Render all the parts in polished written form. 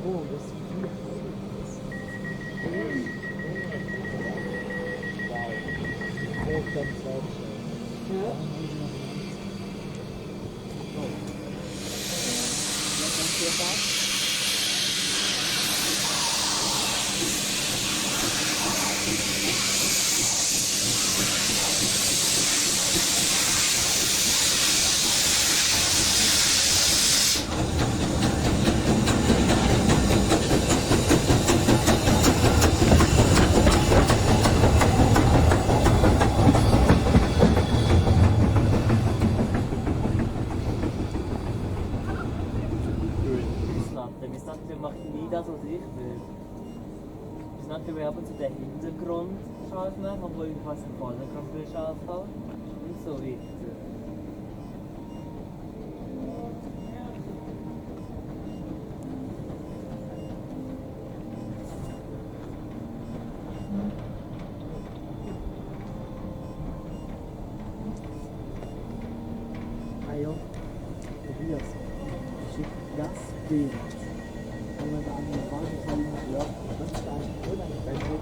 Wohnung ist viel wow. Auch ganz ja. Wir haben zu den Hintergrund scharf machen, obwohl ich fast den Vordergrund will scharf haben. Nicht so wichtig. Ah ja, Tobias, schick das Bild. Wenn man da an den Wagen kann, ja, das ist eigentlich unangenehm.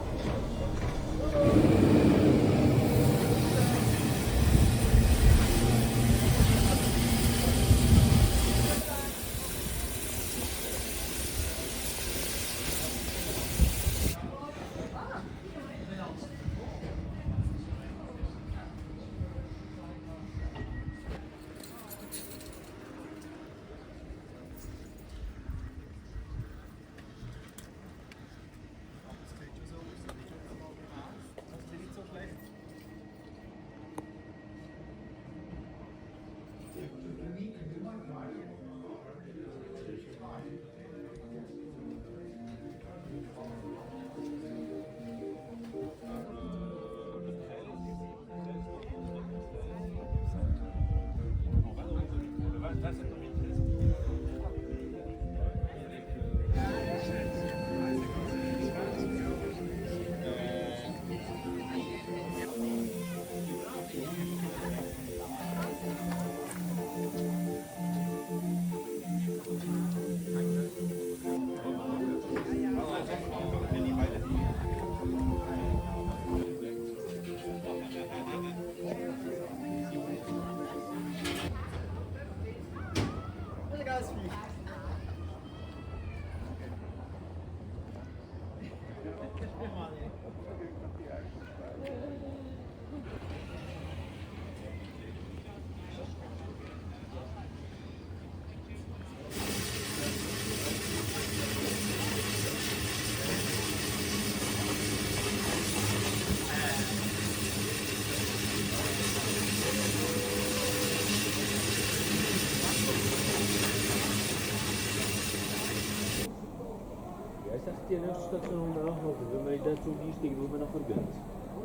Die nächste Station nachholen, wenn wir in den Zug einsteigen, wo wir nachher gehen.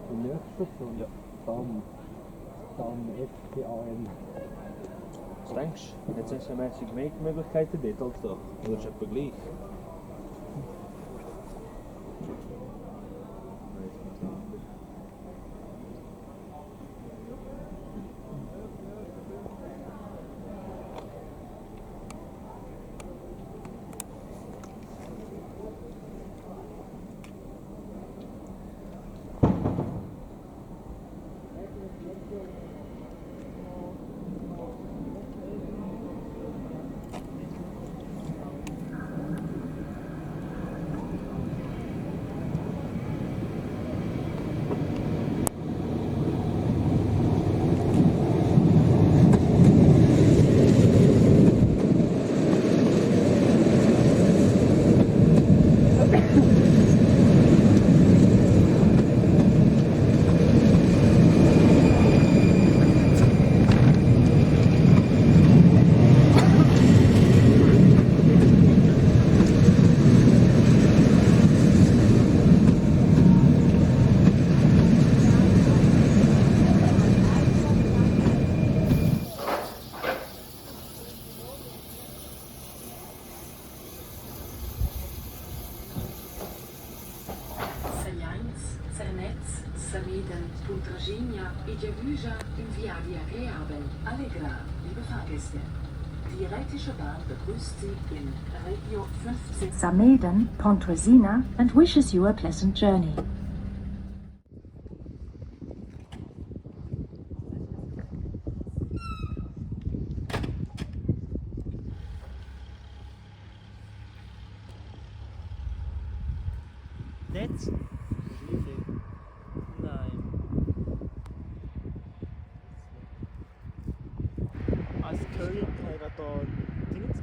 Die nächste Station? Ja. Dann FPAN. Was denkst du? Jetzt hast du mäßig mehr Möglichkeiten dort als da. Oder ist es etwa gleich? Pontresina Idziabuja im Via Reabel. Allegra, liebe Fahrgäste. Die Rätische Bahn begrüßt Sie in Regio 15 Samedan, Pontresina, and wishes you a pleasant journey. Netz? Riesig. Nein. Als Köln hat da Dingens.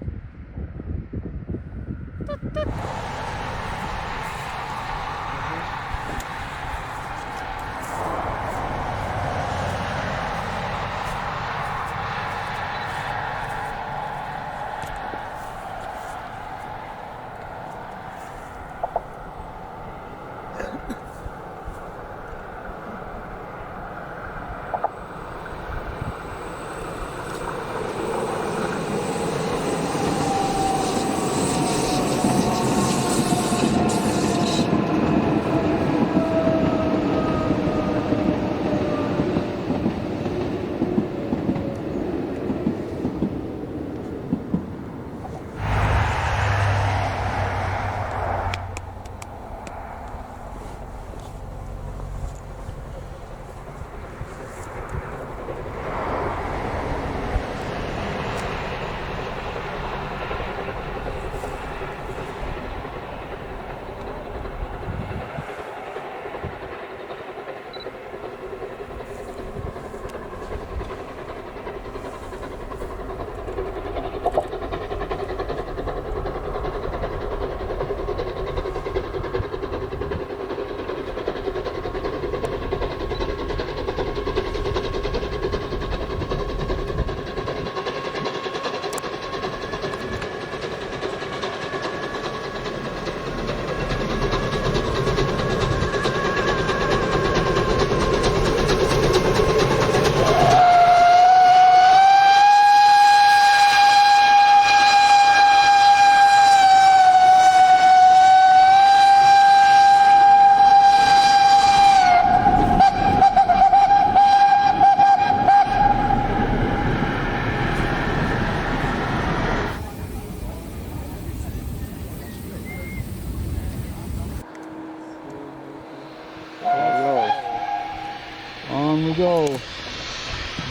On we go.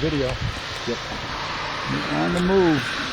Video. Yep. On the move.